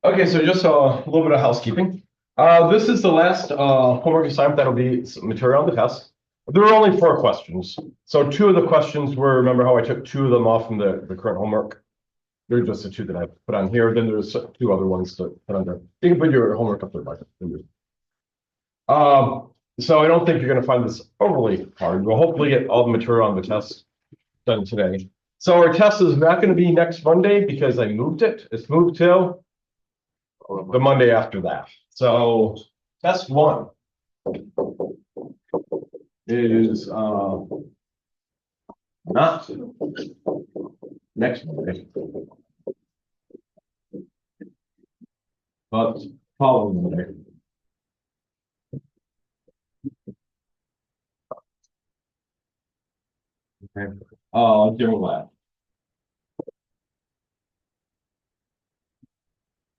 Okay, so just a little bit of housekeeping. This is the last homework assignment that'll be some material on the test. There are only 4 questions. So 2 of the questions were, remember how I took 2 of them off from the current homework? They're just the 2 that I put on here. Then there's 2 other ones to put on there. You can put your homework up there, Mike. So I don't think you're going to find this overly hard. We'll hopefully get all the material on the test done today. So our test is not going to be next Monday because I moved it. It's moved till the Monday after that. So test 1 is not next Monday, but following Monday. Okay. Different lab.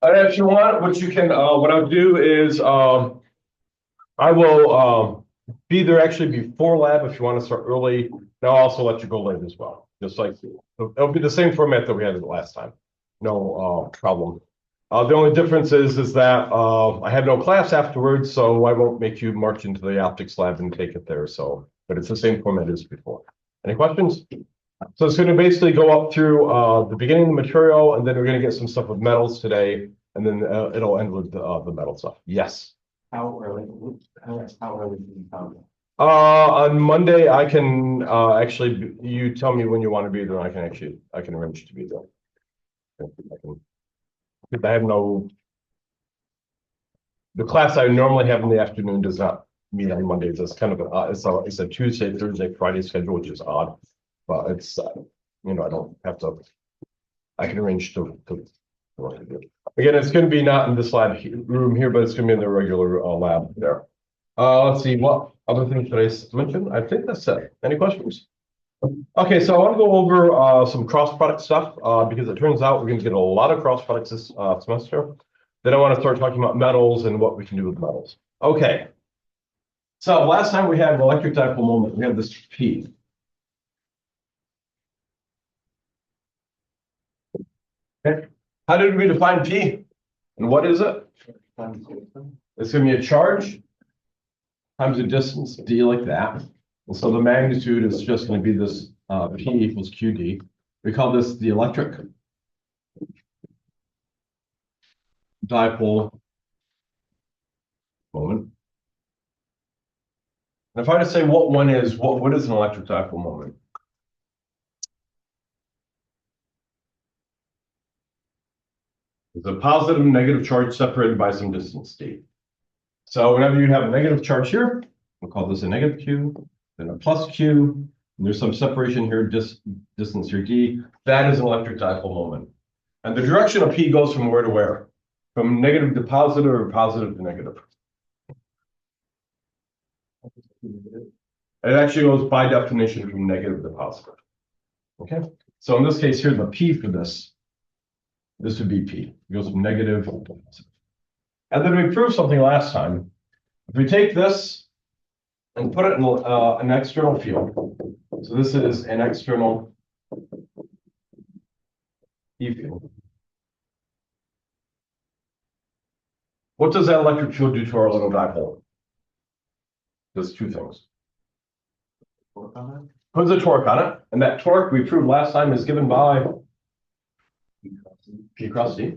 And if you want, what you can, what I'll do is, I will be there actually before lab if you want to start early. And I'll also let you go late as well. Just like it'll be the same format that we had the last time. No problem. The only difference is that I have no class afterwards, so I won't make you march into the optics lab and take it there. So, but it's the same format as before. Any questions? So it's going to basically go up through the beginning of the material, and then we're going to get some stuff with metals today, and then it'll end with the metal stuff. Yes. How early, how early do you come? On Monday, I can actually, you tell me when you want to be there, and I can arrange to be there. I have no, the class I normally have in the afternoon does not meet on Mondays. It's kind of it's a Tuesday, Thursday, Friday schedule, which is odd, but it's I don't have to. I can arrange to what to do. Again, it's going to be not in this lab room here, but it's going to be in the regular lab there. Let's see, what other things did I mention? I think that's it. Any questions? Okay, so I want to go over some cross product stuff because it turns out we're going to get a lot of cross products this semester. Then I want to start talking about metals and what we can do with metals. Okay. So last time we had an electric dipole moment. We had this P. Okay. How did we define P? And what is it? It's going to be a charge times a distance, d like that. And so the magnitude is just going to be this P equals QD. We call this the electric dipole moment. And if I were to say what one is, what is an electric dipole moment? It's a positive and negative charge separated by some distance d. So whenever you have a negative charge here, we'll call this a negative Q, then a plus Q, and there's some separation here, distance here d. That is an electric dipole moment. And the direction of P goes from where to where? From negative to positive or positive to negative? It actually goes by definition from negative to positive. Okay, so in this case here, the P for this would be P. It goes from negative to positive. And then we proved something last time. If we take this and put it in an external field, so this is an external E field. What does that electric field do to our little dipole? Does 2 things. Puts a torque on it, and that torque we proved last time is given by P cross D.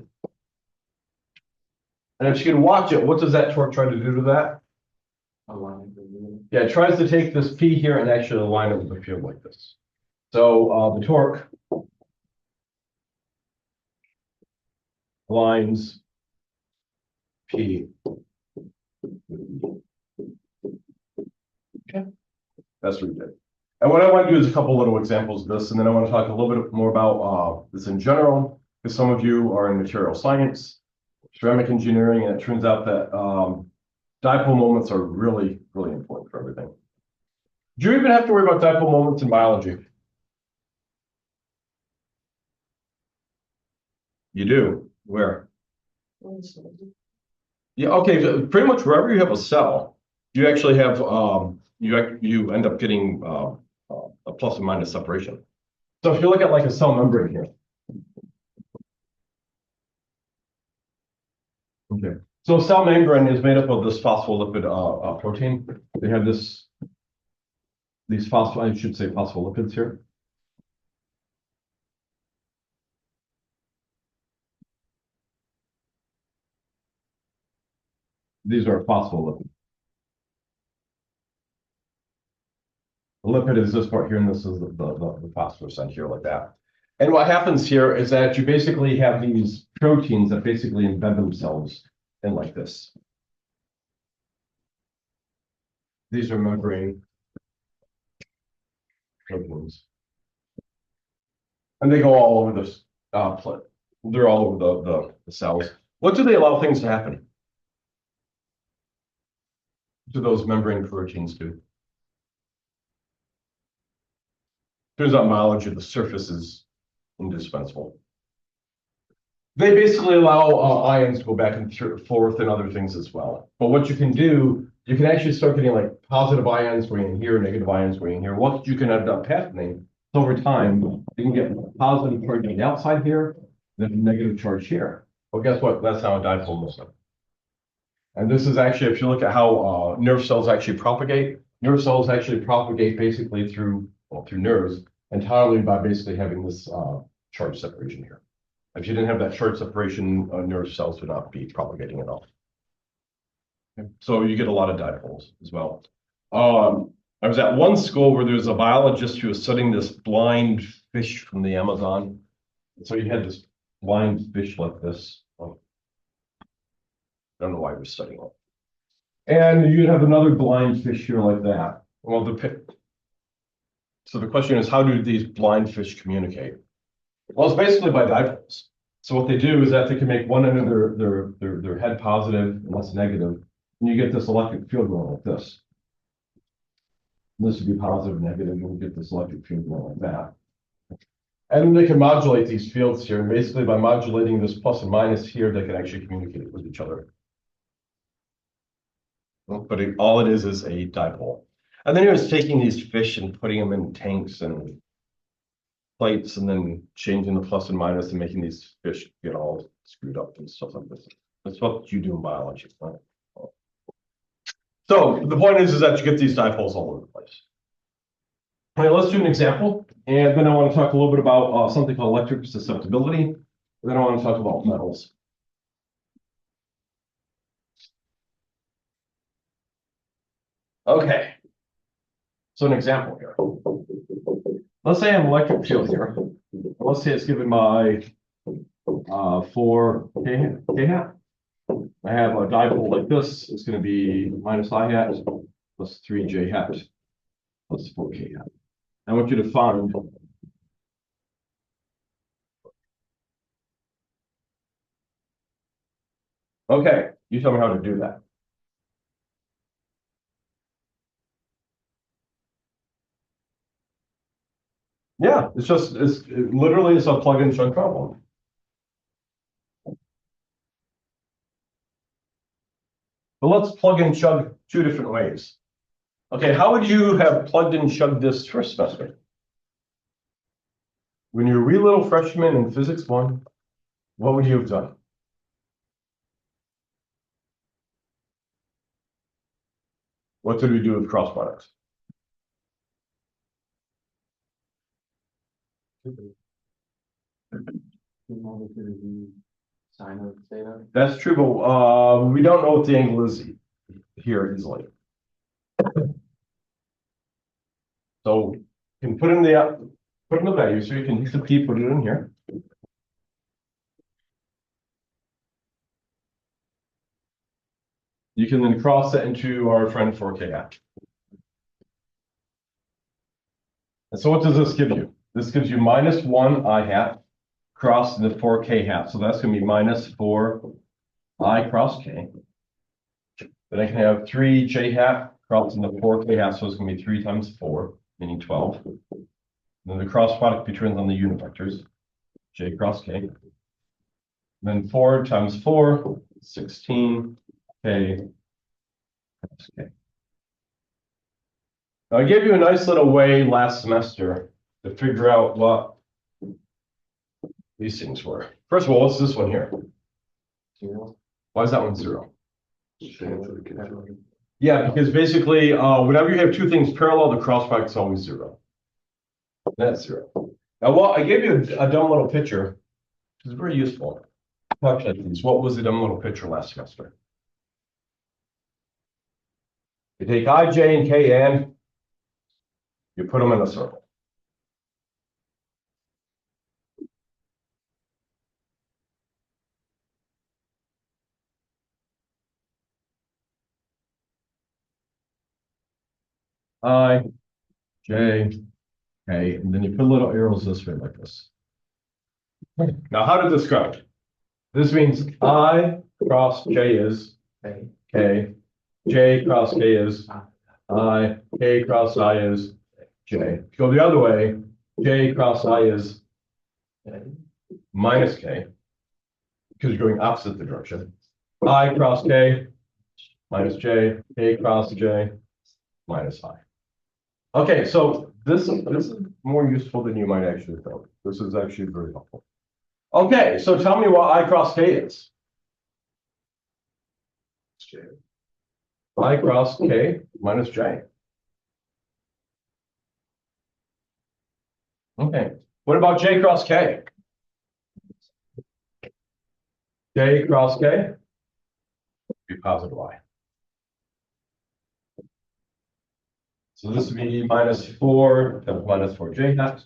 And if you can watch it, what does that torque try to do to that? Yeah, it tries to take this P here and actually align it with the field like this. So the torque aligns P. Okay, that's what we did. And what I want to do is a couple little examples of this, and then I want to talk a little bit more about this in general, because some of you are in material science, ceramic engineering, and it turns out that dipole moments are really, really important for everything. Do you even have to worry about dipole moments in biology? You do. Where? Yeah, okay, so pretty much wherever you have a cell, you actually have you end up getting a plus or minus separation. So if you look at like a cell membrane here, Okay, so cell membrane is made up of this phospholipid protein. They have these I should say phospholipids here. These are phospholipids. The lipid is this part here, and this is the phosphorus on here like that. And what happens here is that you basically have these proteins that basically embed themselves in like this. These are membrane proteins. And they go all over this plate. They're all over the cells. What do they allow things to happen? What do those membrane proteins do? Turns out in biology, the surface is indispensable. They basically allow ions to go back and forth and other things as well. But what you can do, you can actually start getting like positive ions going in here, negative ions going in here. What you can end up happening over time, you can get positive charge on the outside here, then negative charge here. Well, guess what? That's how a dipole moves up. And this is actually, if you look at how nerve cells actually propagate basically through nerves entirely by basically having this charge separation here. If you didn't have that charge separation, nerve cells would not be propagating at all. Okay. So you get a lot of dipoles as well. I was at one school where there was a biologist who was studying this blind fish from the Amazon. So you had this blind fish like this. I don't know why we're studying it. And you'd have another blind fish here like that. Well, so the question is, how do these blind fish communicate? Well, it's basically by dipoles. So what they do is that they can make one end of their head positive and less negative, and you get this electric field going like this. And this would be positive, negative, and you get this electric field going like that. And then they can modulate these fields here, and basically by modulating this plus and minus here, they can actually communicate with each other. But all it is a dipole. And then he was taking these fish and putting them in tanks and plates and then changing the plus and minus and making these fish get all screwed up and stuff like this. That's what you do in biology, right? So the point is that you get these dipoles all over the place. Okay, let's do an example. And then I want to talk a little bit about something called electric susceptibility. And then I want to talk about metals. Okay. So an example here. Let's say I have an electric field here. Let's say it's given by 4 K hat. I have a dipole like this. It's going to be minus I hat plus 3 J hat plus 4 K hat. I want you to find okay, you tell me how to do that. Yeah, it's literally a plug-in chug problem. But let's plug and chug 2 different ways. Okay, how would you have plugged and chugged this first semester? When you were a wee little freshman in Physics 1, what would you have done? What did we do with cross products? Sine of theta. That's true, but we don't know what the angle is here easily. So you can put in the value, so you can use the P, put it in here. You can then cross that into our friend 4K hat. And so what does this give you? This gives you minus 1 I hat cross the 4K hat. So that's going to be minus 4 I cross K. Then I can have 3 J hat cross in the 4K hat. So it's going to be 3 times 4, meaning 12. Then the cross product between on the unit vectors, J cross K. Then 4 times 4, 16 K cross K. Now, I gave you a nice little way last semester to figure out what these things were. First of all, what's this one here? 0. Why is that one 0? Yeah, because basically, whenever you have two things parallel, the cross product is always 0. That's 0. Now, well, I gave you a dumb little picture. It's very useful. Talk about these. What was the dumb little picture last semester? You take I, J, and K, and you put them in a circle. I, J, K, and then you put little arrows this way like this. Now, how did this go? This means I cross J is K, J cross K is I, K cross I is J. Go the other way, J cross I is minus K, because you're going opposite the direction. I cross K minus J, K cross J minus I. Okay, so this is more useful than you might actually think. This is actually very helpful. Okay, so tell me what I cross K is. I cross K minus J. Okay, what about J cross K? J cross K? Be positive I. So this would be minus 4 times minus 4 J hat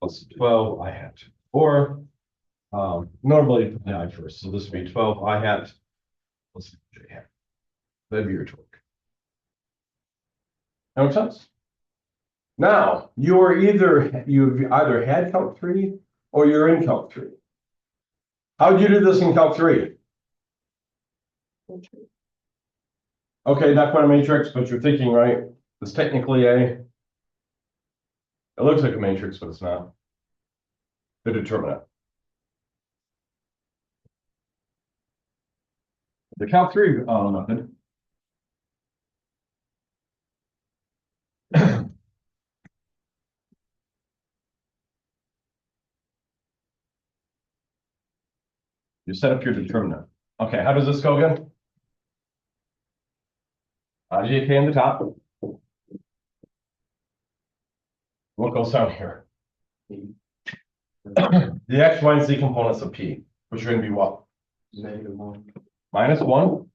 plus 12 I hat. Or normally put the I first. So this would be 12 I hat plus J hat. That'd be your torque. That makes sense? Now, you've either had calc 3 or you're in calc 3. How would you do this in calc 3? Okay, not quite a matrix, but you're thinking, right? It's technically it looks like a matrix, but it's not. The determinant. The calc 3 method. You set up your determinant. Okay, how does this go again? JK in the top. What goes down here? The X, Y, and Z components of P, which are going to be what? -1, Minus 1,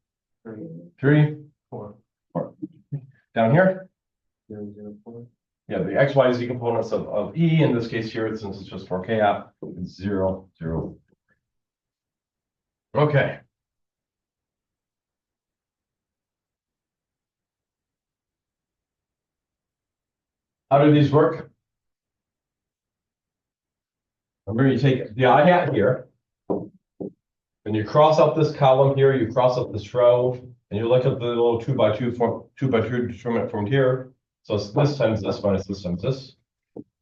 3, 4, down here? 0, 0, 4. Yeah, the X, Y, Z components of E, in this case here, since it's just for K app, it's 0, 0. Okay. How do these work? Remember, you take the I hat here, and you cross up this column here, you cross up this row, and you look at the little 2 by 2 determinant formed here. So it's this times this minus this times this.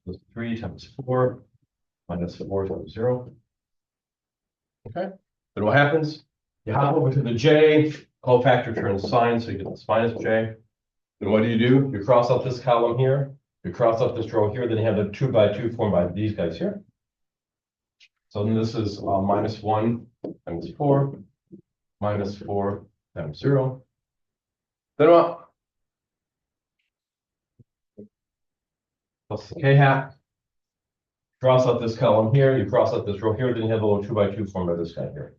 So 3 times 4 minus 4 times 0. Okay. Then what happens? You hop over to the J, cofactor turns sign, so you get this minus J. Then what do? You cross up this column here, you cross up this row here, then you have the 2 by 2 formed by these guys here. So then this is minus 1 times 4 minus 4 times 0. Then what? Plus the K hat. Cross out this column here, you cross out this row here, then you have a little 2 by 2 formed by this guy here.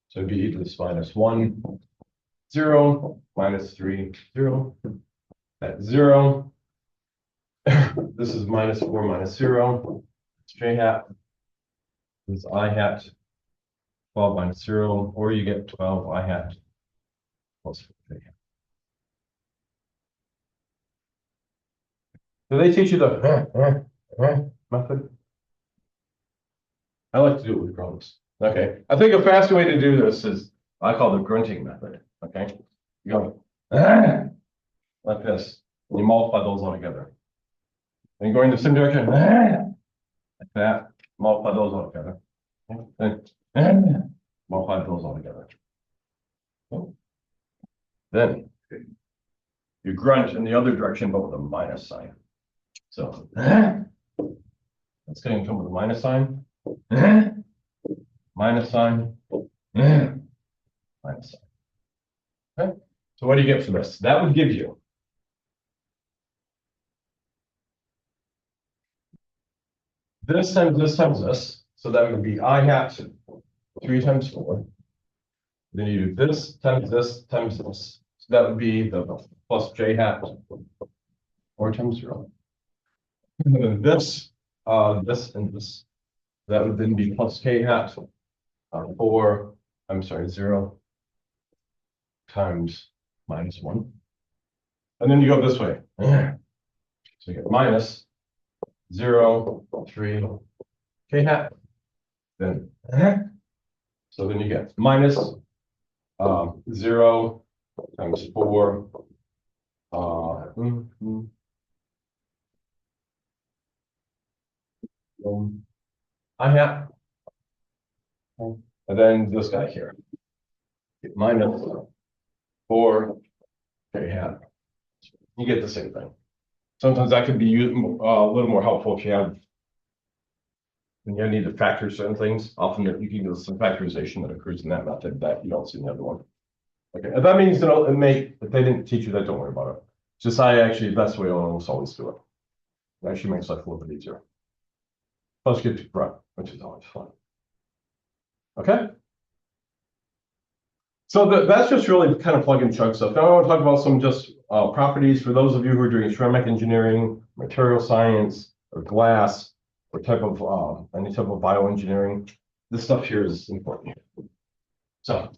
So it'd be this minus 1, 0, minus 3, 0. That's 0. This is minus 4 minus 0. It's J hat. This is I hat. 12 minus 0, or you get 12 I hat plus J hat. Do they teach you the method? I like to do it with grunts. Okay, I think a faster way to do this is I call the grunting method. Okay, you go like this, and you multiply those all together. And you go in the same direction like that. Multiply those all together. And multiply those all together. Then you grunt in the other direction, but with a minus sign. So that's going to come with a minus sign. Minus sign. Okay, so what do you get for this? That would give you this times this times this. So that would be I hat 3 times 4. Then you do this times this times this. So that would be the plus j hat 4 times 0. And then this, this and this. That would then be plus k hat 4, I'm sorry, 0 times minus 1. And then you go this way. So you get minus 0, 3, k hat. Then, so then you get minus 0 times 4. I hat. And then this guy here. Minus 4 k hat. You get the same thing. Sometimes that could be a little more helpful if you have when you need to factor certain things. Often you can get some factorization that occurs in that method that you don't see in the other one. Okay, if that means if they didn't teach you that, don't worry about it. Just that's the way I always do it. It actually makes life a little bit easier. Plus get to prep, which is always fun. Okay. So that's just really kind of plug and chug stuff. Now I want to talk about some just properties for those of you who are doing ceramic engineering, material science, or glass, or any type of bioengineering. This stuff here is important. So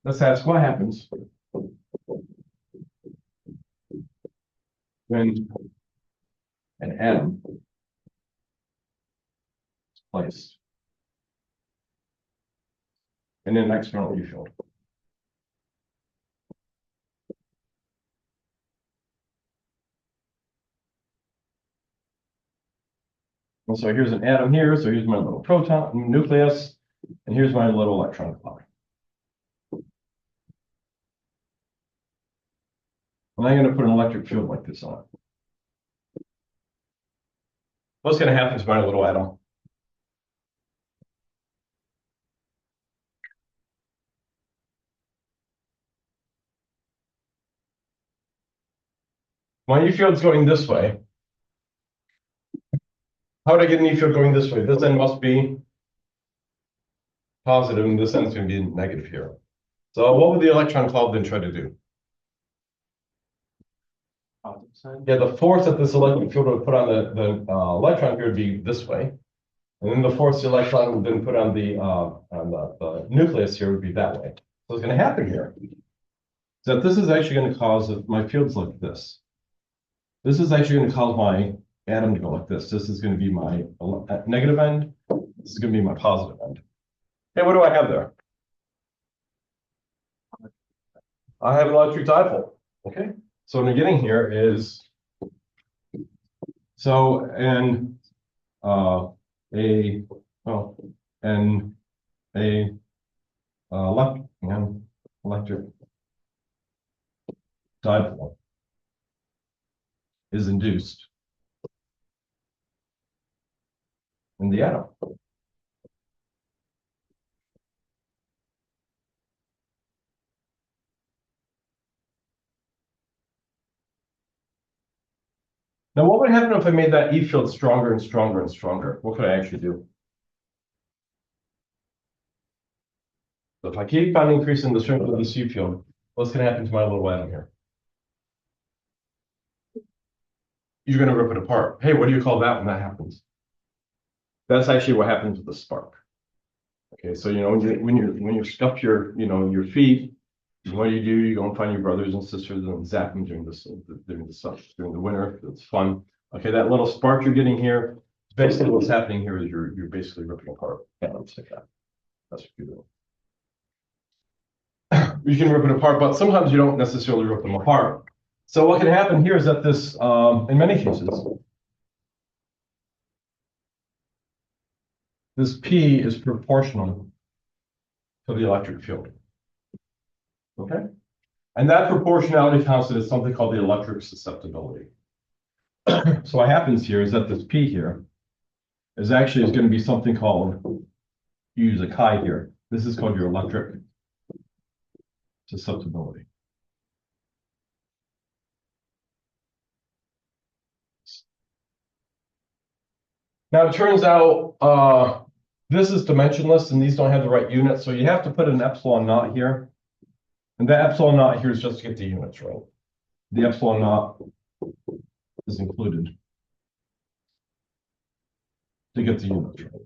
let's ask what happens when an atom is placed in an external E field. And so here's an atom here. So here's my little proton nucleus, and here's my little electron cloud. And I'm going to put an electric field like this on it. What's going to happen to my little atom? My E field's going this way. How would I get an E field going this way? This end must be positive, and this end's going to be negative here. So what would the electron cloud then try to do? Yeah, the force that this electric field would put on the electron here would be this way. And then the force the electron would then put on the nucleus here would be that way. So what's going to happen here is that this is actually going to cause my field's like this. This is actually going to cause my atom to go like this. This is going to be my negative end. This is going to be my positive end. Hey, what do I have there? I have an electric dipole. Okay. So what I'm getting here is and a electric dipole is induced in the atom. Now, what would happen if I made that E field stronger and stronger and stronger? What could I actually do? So if I keep on increasing the strength of this E field, what's going to happen to my little atom here? You're going to rip it apart. Hey, what do you call that when that happens? That's actually what happens with the spark. Okay, so when you scuff your your feet, what do? You go and find your brothers and sisters and zap them during the winter. It's fun. Okay, that little spark you're getting here, basically what's happening here is you're basically ripping apart atoms like that. That's what you're doing. You can rip it apart, but sometimes you don't necessarily rip them apart. So what can happen here is that this, in many cases, this P is proportional to the electric field. Okay? And that proportionality constant is something called the electric susceptibility. So what happens here is that this P here is going to be something called, use a chi here. This is called your electric susceptibility. Now it turns out this is dimensionless and these don't have the right units, so you have to put an epsilon naught here. And that epsilon naught here is just to get the units right. The epsilon naught is included to get the units right.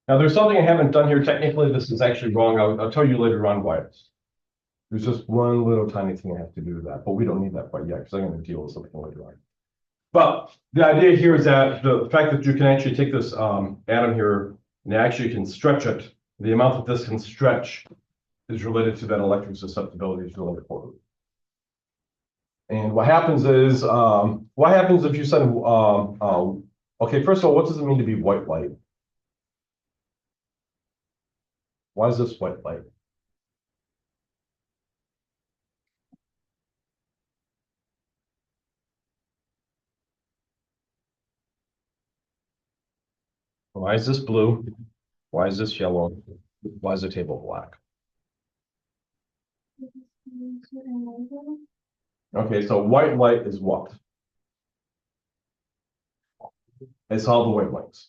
Now there's something I haven't done here. Technically, this is actually wrong. I'll tell you later on why it's. There's just one little tiny thing I have to do with that, but we don't need that quite yet because I'm going to deal with something later on. But the idea here is that the fact that you can actually take this atom here and actually can stretch it, the amount that this can stretch is related to that electric susceptibility is really important. And what happens is, what happens if you send, okay, first of all, what does it mean to be white light? Why is this white light? Why is this blue? Why is this yellow? Why is the table black? Okay, so white light is what? It's all the wavelengths.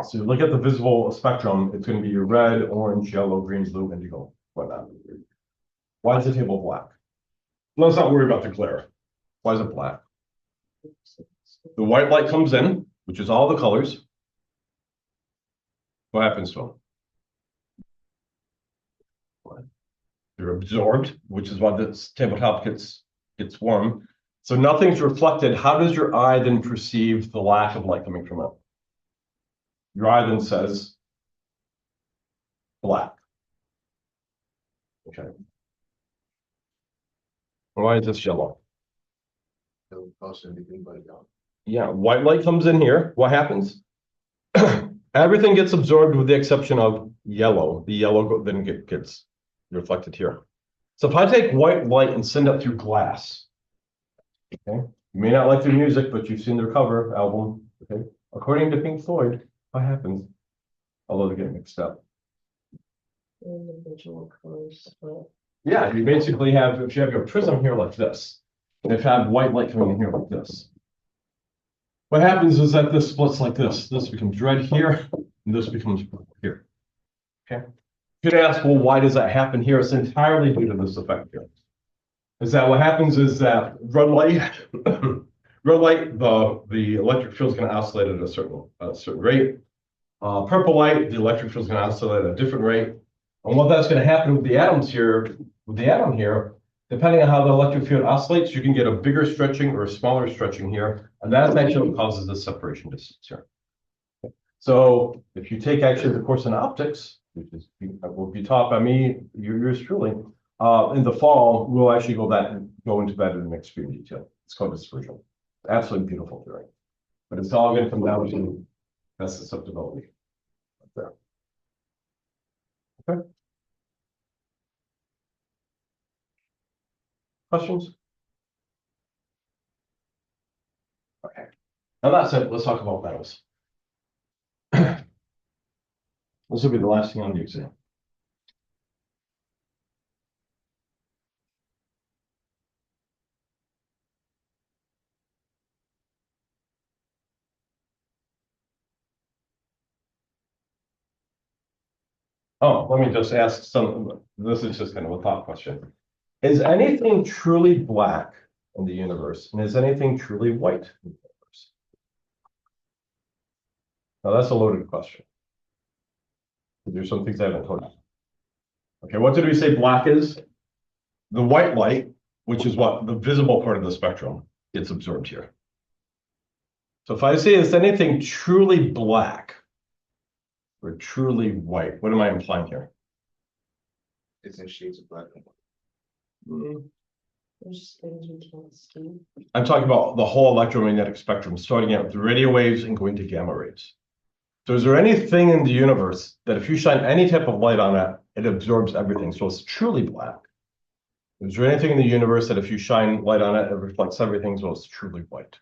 So you look at the visible spectrum, it's going to be your red, orange, yellow, green, blue, indigo, whatnot. Why is the table black? Let's not worry about the glare. Why is it black? The white light comes in, which is all the colors. What happens to them? They're absorbed, which is why this tabletop gets warm. So nothing's reflected. How does your eye then perceive the lack of light coming from it? Your eye then says black. Okay. Why is this yellow? Yeah, white light comes in here. What happens? Everything gets absorbed with the exception of yellow. The yellow then gets reflected here. So if I take white light and send it through glass, okay, you may not like their music, but you've seen their cover album, okay? According to Pink Floyd, what happens? Although they get mixed up. Individual colors. Yeah, you basically have, if you have your prism here like this, and if you have white light coming in here like this, what happens is that this splits like this. This becomes red here, and this becomes purple here. Okay. You could ask, well, why does that happen here? It's entirely due to this effect here. Is that what happens is that red light, the electric field is going to oscillate at a certain rate. Purple light, the electric field is going to oscillate at a different rate. And what that's going to happen with the atoms here, with the atom here, depending on how the electric field oscillates, you can get a bigger stretching or a smaller stretching here. And that's actually what causes the separation distance here. So if you take actually the course in optics, which is will be taught by me, yours truly, in the fall, we'll actually go into that in extreme detail. It's called dispersion. Absolutely beautiful theory. But it's all going to come down to that susceptibility. Right there. Okay. Questions? Okay. Now that's it. Let's talk about metals. This will be the last thing on the exam. Oh, let me just ask this is just kind of a thought question. Is anything truly black in the universe? And is anything truly white in the universe? Now that's a loaded question. There's some things I haven't told you. Okay, what did we say black is? The white light, which is what the visible part of the spectrum, gets absorbed here. So if I say is anything truly black or truly white, what am I implying here? It's in shades of black and white. There's things we can't see. I'm talking about the whole electromagnetic spectrum, starting out with radio waves and going to gamma rays. So is there anything in the universe that if you shine any type of light on it, it absorbs everything, so it's truly black? Is there anything in the universe that if you shine light on it, it reflects everything, so it's truly white?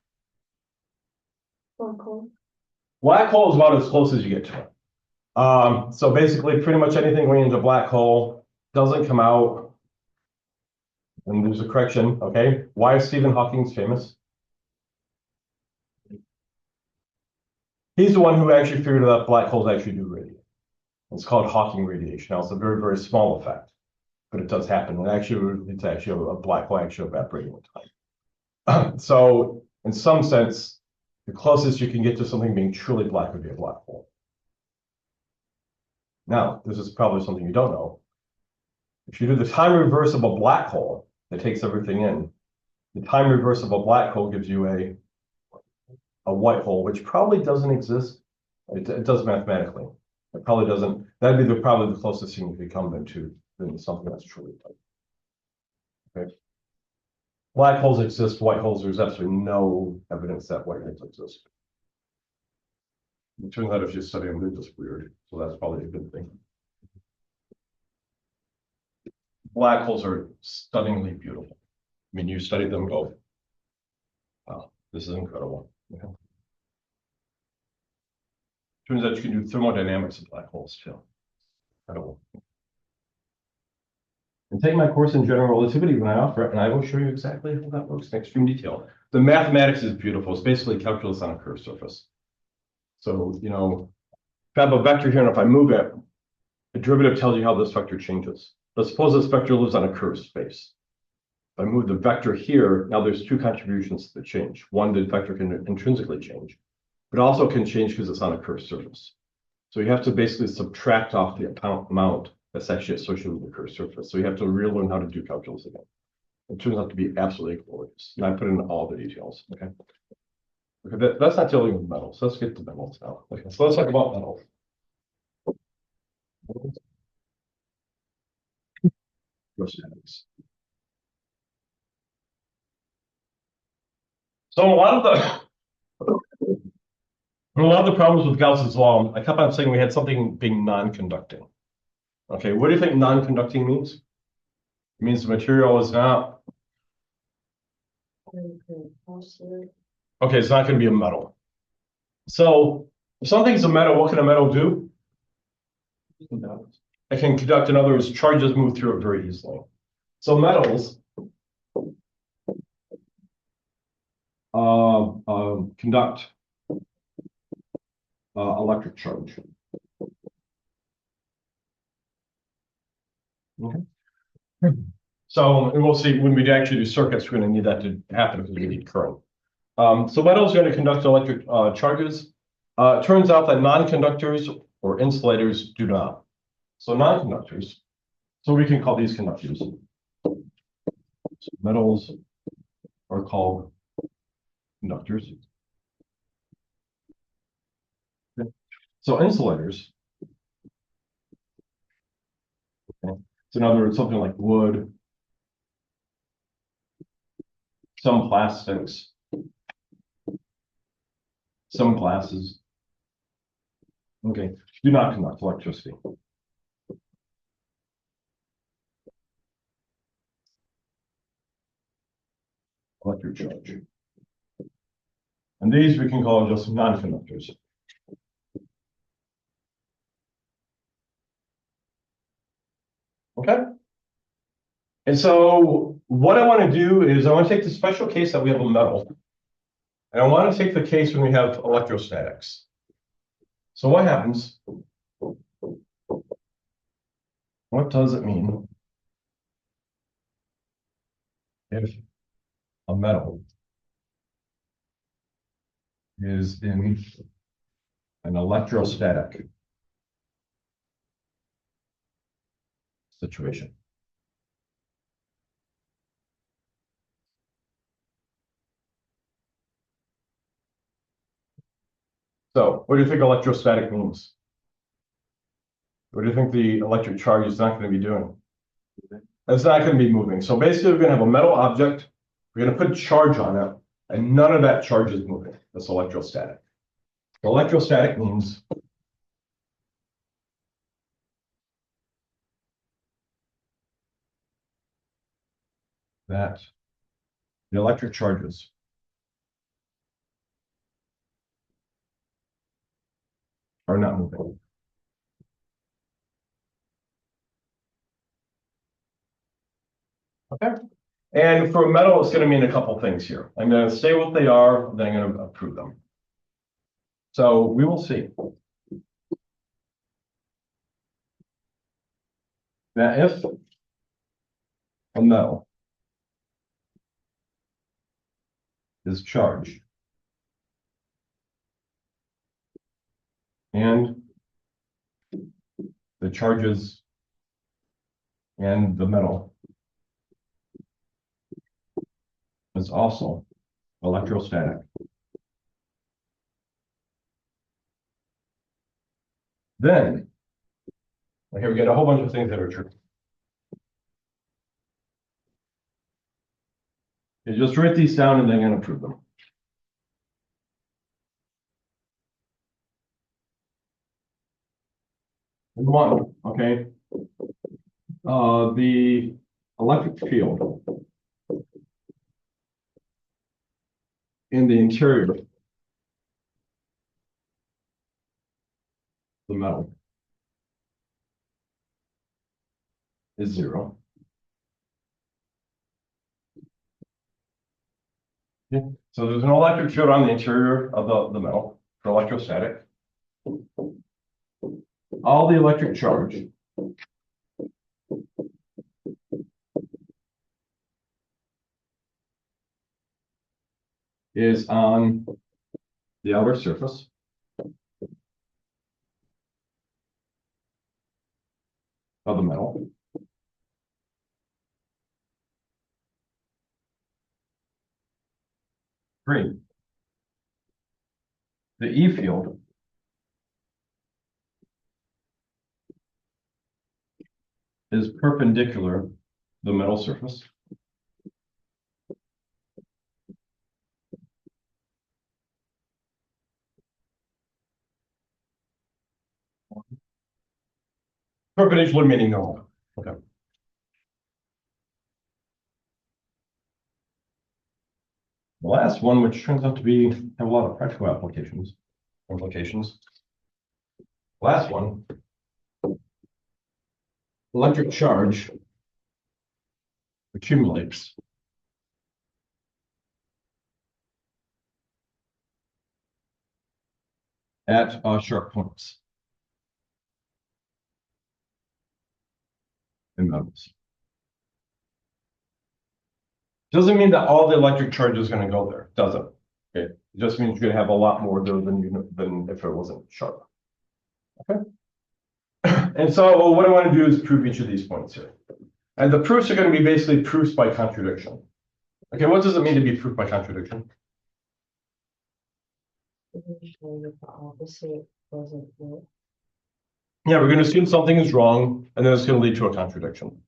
Black hole. Black hole is about as close as you get to it. So basically, pretty much anything going into a black hole doesn't come out. And there's a correction, okay? Why is Stephen Hawking famous? He's the one who actually figured out black holes actually do radiate. It's called Hawking radiation. Now, it's a very, very small effect, but it does happen. And actually, it's actually a black hole actually evaporating with time. So, in some sense, the closest you can get to something being truly black would be a black hole. Now, this is probably something you don't know. If you do the time reverse of a black hole that takes everything in, the time reverse of a black hole gives you a white hole, which probably doesn't exist. It does mathematically. It probably doesn't. That'd be probably the closest thing you could come into than something that's truly white. Okay. Black holes exist, white holes, there's absolutely no evidence that white holes exist. It turns out if you study them, they're just weird. So that's probably a good thing. Black holes are stunningly beautiful. I mean, you study them, go, wow, this is incredible. Yeah. Turns out you can do thermodynamics of black holes too. Incredible. And take my course in general relativity when I offer it, and I will show you exactly how that works in extreme detail. The mathematics is beautiful. It's basically calculus on a curved surface. So, you know, if I have a vector here and if I move it, the derivative tells you how this vector changes. But suppose this vector lives on a curved space. If I move the vector here, now there's two contributions to the change. One, the vector can intrinsically change, but also can change because it's on a curved surface. So you have to basically subtract off the amount that's actually associated with the curved surface. So you have to really learn how to do calculus again. It turns out to be absolutely glorious. And I put in all the details, okay? Okay, that's not dealing with metals. Let's get to metals now. Okay, so let's talk about metals. Electrostatics. So a lot of the problems with Gauss's law, I kept on saying we had something being non-conducting. Okay, what do you think non-conducting means? It means the material is not. Okay, it's not going to be a metal. So if something's a metal, what can a metal do? It can conduct. In other words, charges move through it very easily. So metals conduct electric charge. Okay. So, and we'll see when we actually do circuits, we're going to need that to happen because we need current. So metals are going to conduct electric charges. It turns out that non-conductors or insulators do not. So non-conductors, so we can call these conductors. So metals are called conductors. Okay. So insulators. Okay. So in other words, something like wood, some plastics, some glasses. Okay, do not conduct electricity. Electric charge. And these we can call just non-conductors. Okay. And so what I want to do is I want to take the special case that we have a metal. And I want to take the case when we have electrostatics. So what happens? What does it mean if a metal is in an electrostatic situation? So what do you think electrostatic means? What do you think the electric charge is not going to be doing? It's not going to be moving. So basically, we're going to have a metal object. We're going to put charge on it, and none of that charge is moving. That's electrostatic. Electrostatic means that the electric charges are not moving. Okay. And for metal, it's going to mean a couple things here. I'm going to say what they are, then I'm going to approve them. So we will see. Now, if a metal is charged and the charges and the metal is also electrostatic, then, okay, we get a whole bunch of things that are true. You just write these down and then I'm going to prove them. One, okay. The electric field in the interior of the metal is 0. Okay. So there's an electric field on the interior of the metal for electrostatic. All the electric charge is on the outer surface of the metal. Green. The E field is perpendicular to the metal surface. Perpendicular meaning normal. Okay. The last one, which turns out to have a lot of practical implications. Last one, electric charge accumulates at sharp points in metals. Doesn't mean that all the electric charge is going to go there, does it? Okay. It just means you're going to have a lot more there than if it wasn't sharp. Okay. And so what I want to do is prove each of these points here. And the proofs are going to be basically proofs by contradiction. Okay, what does it mean to be proof by contradiction? The opposite doesn't work. Yeah, we're going to assume something is wrong, and then it's going to lead to a contradiction.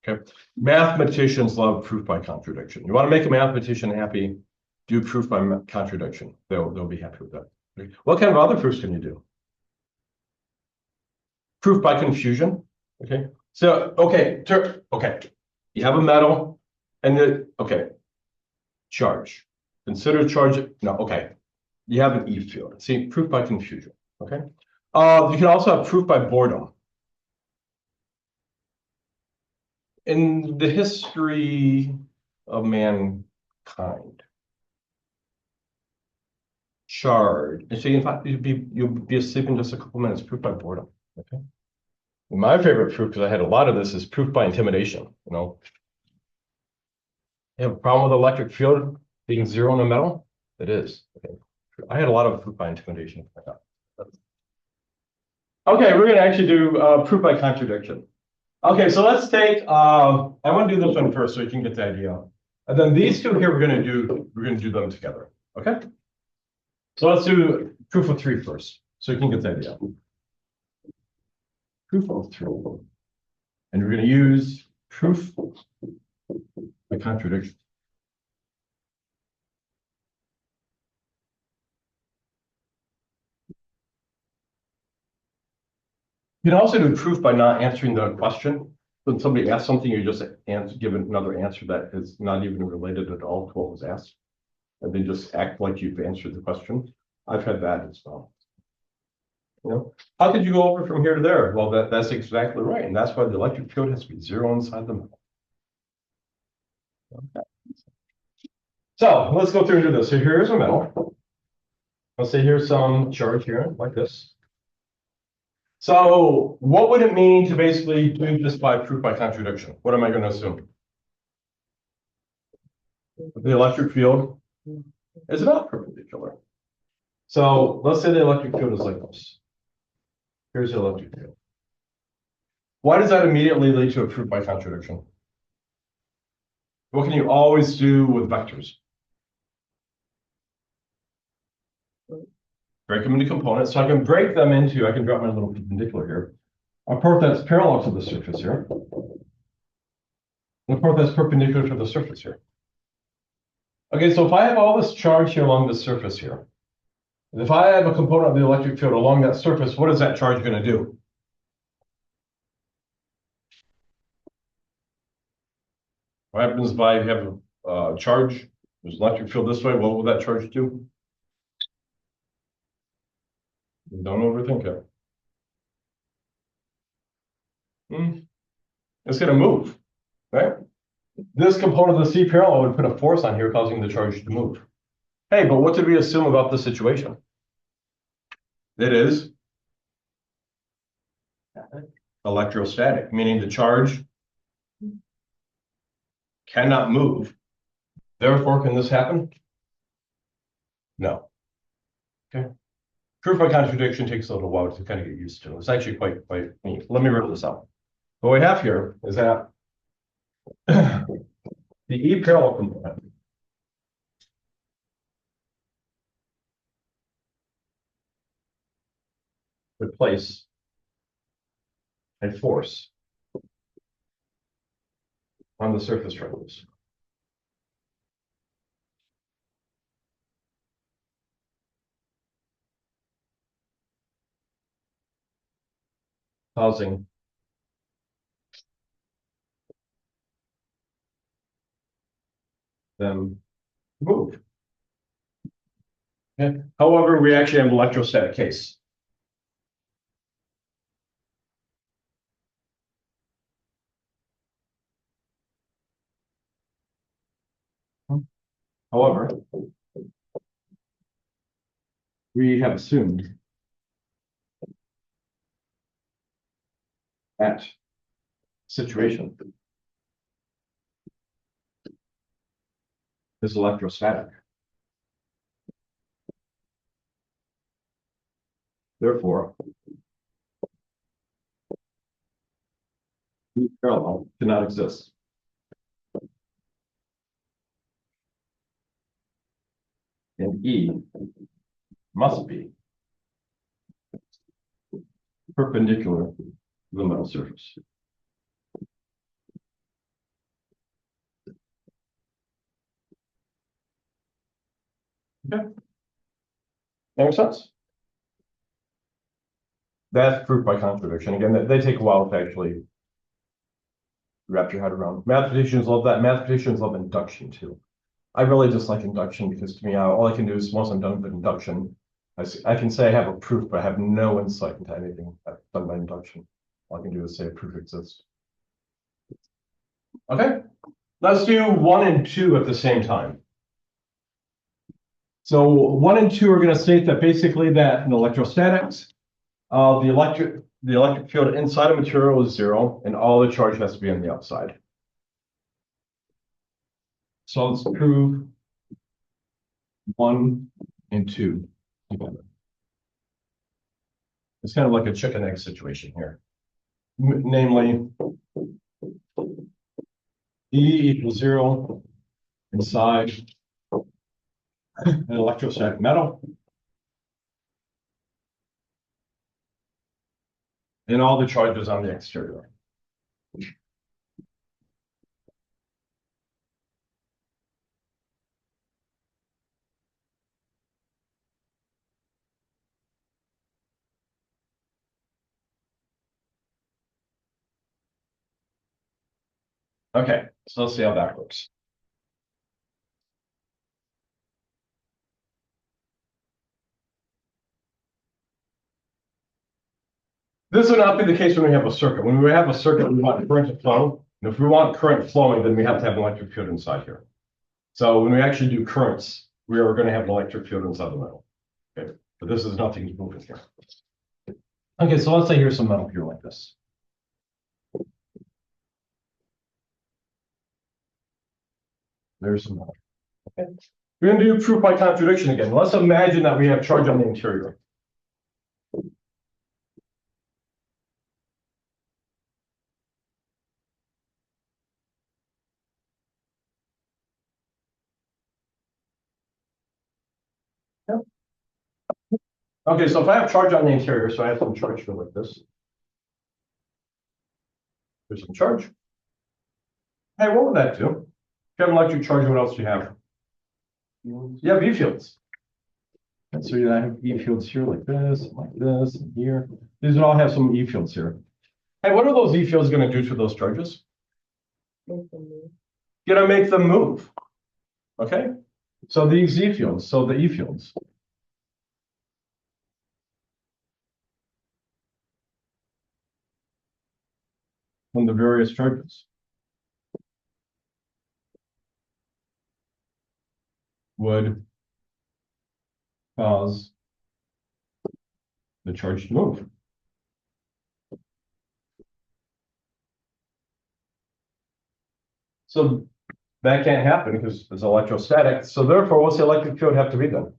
Okay, mathematicians love proof by contradiction. You want to make a mathematician happy, do proof by contradiction. They'll be happy with that. Okay. What kind of other proofs can you do? Proof by confusion. Okay, so okay, you have a metal, and charge. Consider charge. No, okay. You have an E field. See, proof by confusion. Okay. You can also have proof by boredom. In the history of mankind, and so in fact, you'll be asleep in just a couple minutes. Proof by boredom. Okay. My favorite proof, because I had a lot of this, is proof by intimidation. You have a problem with electric field being 0 in a metal? It is. Okay. I had a lot of proof by intimidation. Okay, we're going to actually do proof by contradiction. Okay, so let's take, I want to do this one first so you can get the idea. And then these two here, we're going to do them together. Okay? So let's do proof of 3 first, so you can get the idea. Proof of 3. And we're going to use proof by contradiction. You can also do proof by not answering the question, when somebody asks something, you just give another answer that is not even related at all to what was asked. And then just act like you've answered the question. I've had that as well. You know, how could you go over from here to there? Well, that's exactly right. And that's why the electric field has to be zero inside the middle. Okay. So let's go through and do this. So here's a middle. Let's say here's some charge here like this. So what would it mean to basically do this by proof by contradiction? What am I going to assume? The electric field is not perpendicular. So let's say the electric field is like this. Here's the electric field. Why does that immediately lead to a proof by contradiction? What can you always do with vectors? Break them into components. So I can break them into, I can drop my little perpendicular here. A part that's parallel to the surface here. And a part that's perpendicular to the surface here. Okay, so if I have all this charge here along the surface here, and if I have a component of the electric field along that surface, what is that charge going to do? What happens if I have a charge, there's electric field this way, what will that charge do? Don't overthink it. It's going to move, right? This component of the C parallel would put a force on here causing the charge to move. Hey, but what did we assume about this situation? It is electrostatic, meaning the charge cannot move. Therefore, can this happen? No. Okay. Proof by contradiction takes a little while to kind of get used to. It's actually quite neat. Let me rip this out. What we have here is that the E parallel component would place a force on the surface radius. Causing them to move. Okay. However, we actually have an electrostatic case. However, we have assumed that situation is electrostatic. Therefore, E parallel cannot exist. And E must be perpendicular to the metal surface. Okay. That makes sense? That's proof by contradiction. Again, they take a while to actually wrap your head around. Mathematicians love that. Mathematicians love induction too. I really just like induction because to me, all I can do is once I'm done with induction, I can say I have a proof, but I have no insight into anything done by induction. All I can do is say a proof exists. Okay, let's do 1 and 2 at the same time. So 1 and 2 are going to state that basically that in electrostatics, the electric field inside a material is 0, and all the charge has to be on the outside. So let's prove 1 and 2 together. It's kind of like a chicken egg situation here. Namely, E equals 0 inside an electrostatic metal. And all the charges on the exterior. Okay, so let's see how that works. This would not be the case when we have a circuit. When we have a circuit, we want current to flow. And if we want current flowing, then we have to have an electric field inside here. So when we actually do currents, we are going to have an electric field inside the metal. Okay, but this is nothing moving here. Okay, so let's say here's some metal here like this. There's some metal. Okay. We're going to do proof by contradiction again. Let's imagine that we have charge on the interior. Okay, so if I have charge on the interior, so I have some charge here like this. There's some charge. Hey, what would that do? If you have an electric charge, what else do you have? You have E fields. And so you have E fields here like this, and here. These would all have some E fields here. Hey, what are those E fields going to do to those charges? Going to make them move. Okay, so these E fields, so the E fields. From the various charges would cause the charge to move. So that can't happen because it's electrostatic. So therefore, what's the electric field have to be then?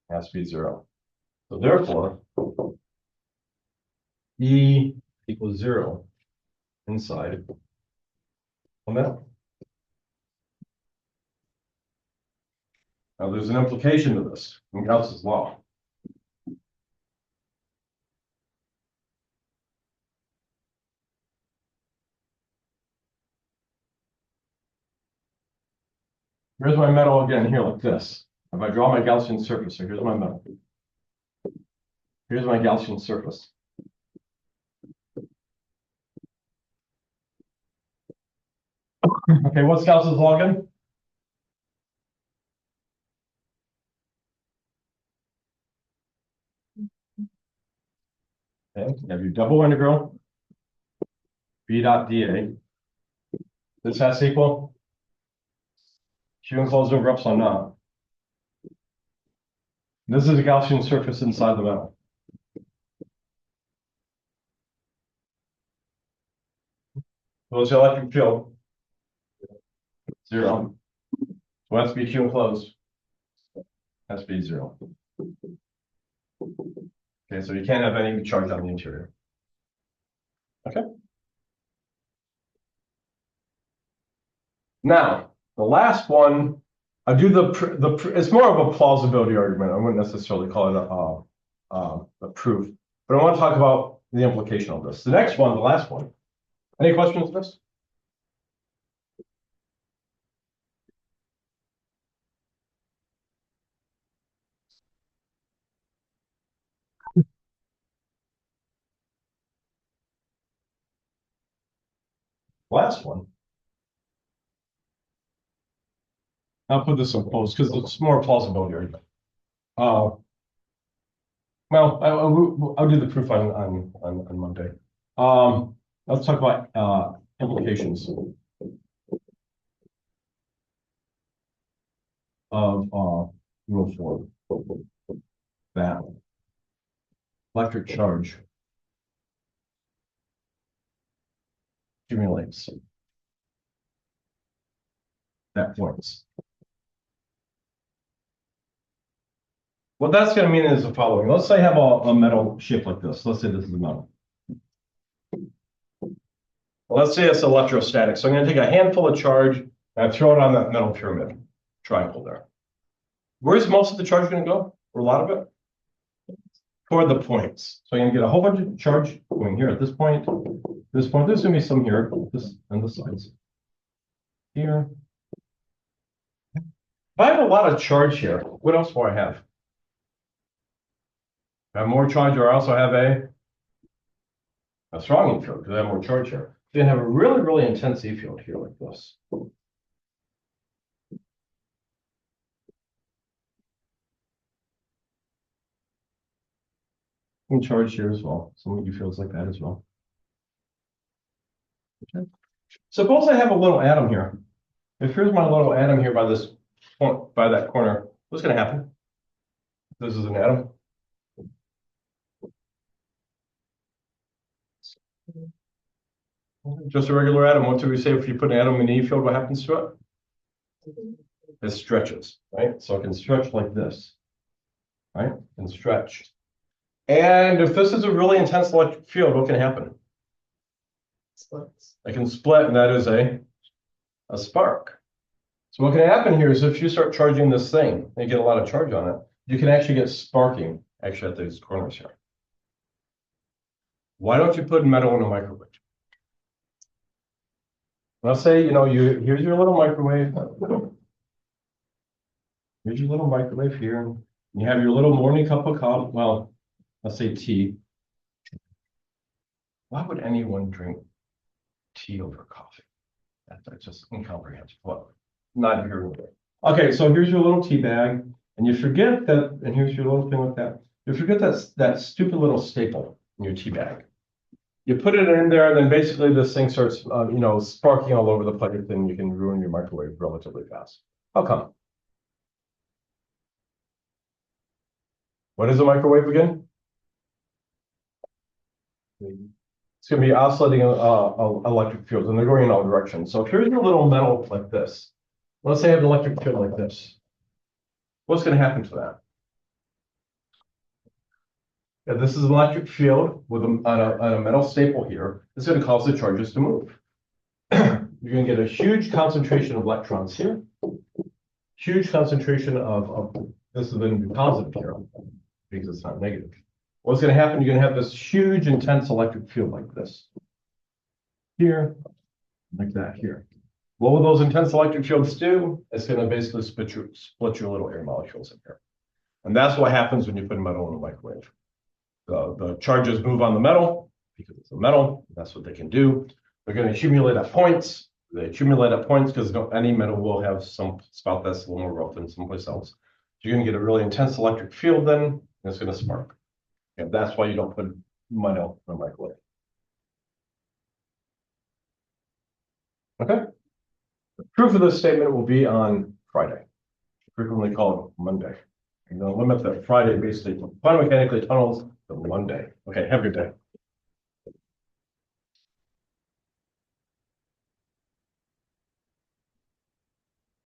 It has to be 0. So therefore, E equals 0 inside a metal. Now there's an implication to this in Gauss's law. Here's my metal again here like this. If I draw my Gaussian surface, so here's my metal. Here's my Gaussian surface. Okay, what's Gauss's law again? Okay, you have your double integral B dot dA. This has to equal Q enclosed over epsilon naught. This is a Gaussian surface inside the metal. What's the electric field? 0. So it has to be Q enclosed. Has to be 0. Okay, so you can't have any charge on the interior. Okay. Now, the last one, I do it's more of a plausibility argument. I wouldn't necessarily call it a proof, but I want to talk about the implication of this. The next one, the last one. Any questions on this? Last one. I'll put this in post because it's more a plausibility argument. Well, I'll do the proof on Monday. Let's talk about implications of rule 4. That electric charge accumulates at points. What that's going to mean is the following. Let's say I have a metal shape like this. Let's say this is a metal. Well, let's say it's electrostatic. So I'm going to take a handful of charge and I throw it on that metal pyramid triangle there. Where's most of the charge going to go? Or a lot of it? Toward the points. So I'm going to get a whole bunch of charge going here at this point. This point, there's going to be some here, this and the sides. Here. If I have a lot of charge here, what else do I have? I have more charge, or I also have a a strong E field because I have more charge here. You're gonna have a really, really intense E field here like this. And charge here as well. Some of you feels like that as well. Okay. Suppose I have a little atom here. If here's my little atom here by this point, by that corner, what's gonna happen? This is an atom. Just a regular atom. What do we say if you put an atom in the E field, what happens to it? It stretches, right? So it can stretch like this, right? And stretch. And if this is a really intense electric field, what can happen? Splits. It can split, and that is a spark. So what can happen here is if you start charging this thing, and you get a lot of charge on it, you can actually get sparking actually at these corners here. Why don't you put metal in a microwave? Let's say, here's your little microwave. Here's your little microwave here. And you have your little morning cup of coffee. Well, let's say tea. Why would anyone drink tea over coffee? That's just incomprehensible. Well, not here nor there. Okay, so here's your little tea bag, and you forget that, and here's your little thing with that. You forget that stupid little staple in your tea bag. You put it in there, and then basically this thing starts, sparking all over the place, and you can ruin your microwave relatively fast. How come? What is a microwave again? It's going to be oscillating electric fields, and they're going in all directions. So here's a little metal like this. Let's say I have an electric field like this. What's going to happen to that? If this is an electric field with on a metal staple here, it's going to cause the charges to move. You're going to get a huge concentration of electrons here. Huge concentration of this is going to be positive here because it's not negative. What's going to happen? You're going to have this huge, intense electric field like this. Here, like that here. What will those intense electric fields do? It's going to basically split your little air molecules in here. And that's what happens when you put metal in a microwave. The charges move on the metal because it's a metal. That's what they can do. They're going to accumulate at points. They accumulate at points because any metal will have some spot that's a little more rough than someplace else. So you're going to get a really intense electric field then, and it's going to spark. And that's why you don't put metal in a microwave. Okay. The proof of this statement will be on Friday. Frequently called Monday. I'm going to limit that Friday basically quantum mechanically tunnels to Monday. Okay, have a good day.